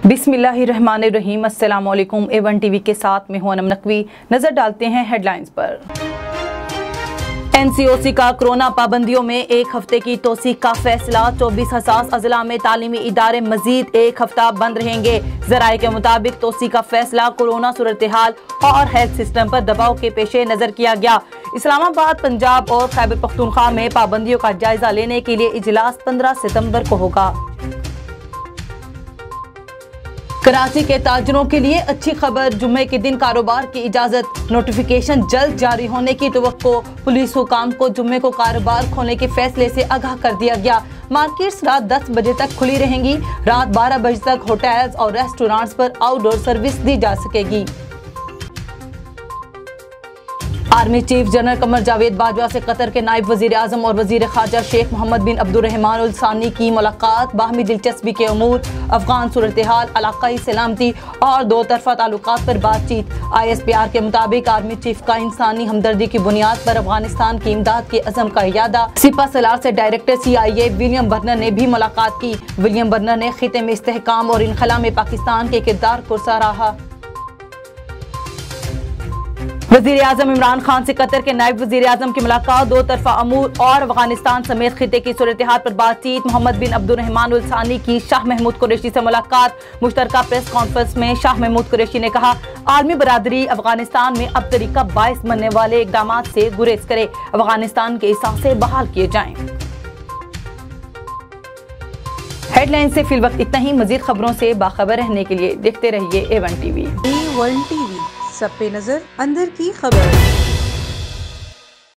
बिस्मिल्लाहिर्रहमानिर्रहीम। अस्सलामुअलैकुम। A1 TV के साथ मैं हूं अनम नकवी। नजर डालते हैं हेडलाइंस पर। NCOC का कोरोना पाबंदियों में एक हफ्ते की तोसी का फैसला। 24 हसास अजला में तालीमी इदारे मजीद एक हफ्ता बंद रहेंगे। जराये के मुताबिक तोसी का फैसला कोरोना सूरत हाल और हेल्थ सिस्टम पर दबाव के पेश नजर किया गया। इस्लामाबाद, पंजाब और खैबर पख्तूनख्वा में पाबंदियों का जायजा लेने के लिए इजलास 15 सितंबर को होगा। कराची के ताजरों के लिए अच्छी खबर, जुम्मे के दिन कारोबार की इजाजत। नोटिफिकेशन जल्द जारी होने की तवक्को। पुलिस हुकाम को जुम्मे को कारोबार खोलने के फैसले से आगाह कर दिया गया। मार्केट्स रात 10 बजे तक खुली रहेंगी। रात 12 बजे तक होटल्स और रेस्टोरेंट्स पर आउटडोर सर्विस दी जा सकेगी। Army chief general Qamar Javed Bajwa से कतर के नायब वजीर आजम और वजीर खारजा शेख मोहम्मद बिन अब्दुर्रहमान अल सानी की मुलाकात। बाहमी दिलचस्पी के अमूर, अफगान सूरत हाल, इलाकाई सलामती और दो तरफा ताल्लुकात पर बातचीत। ISPR के मुताबिक आर्मी चीफ का इंसानी हमदर्दी की बुनियाद पर अफगानिस्तान की इमदाद के अज़म का इरादा। सिपा सलार से डायरेक्टर CIA विलियम बर्नर ने भी मुलाकात की। विलियम बर्नर ने खिते में इस्तेहकाम और इनखला में पाकिस्तान के किरदार को सराहा। वजीर आजम इमरान खान से कतर के नायब वजीर आजम की मुलाकात। दो तरफा अमूर और अफगानिस्तान समेत खिते की सूरत हाल पर बातचीत। मोहम्मद बिन अब्दुर्रहमान अल सानी की शाह महमूद कुरैशी से मुलाकात। मुश्तरका प्रेस कॉन्फ्रेंस में शाह महमूद कुरैशी ने कहा, आर्मी बरादरी अफगानिस्तान में अब तरीका बाइस बनने वाले इकदाम से गुरेज करे। अफगानिस्तान के एहसास बहाल किए जाएं। हेडलाइन से फिल वक्त इतना ही। मजीद खबरों से बाखबर रहने के लिए देखते रहिए A1 टीवी। A1 टीवी, सब पे नजर, अंदर की खबर।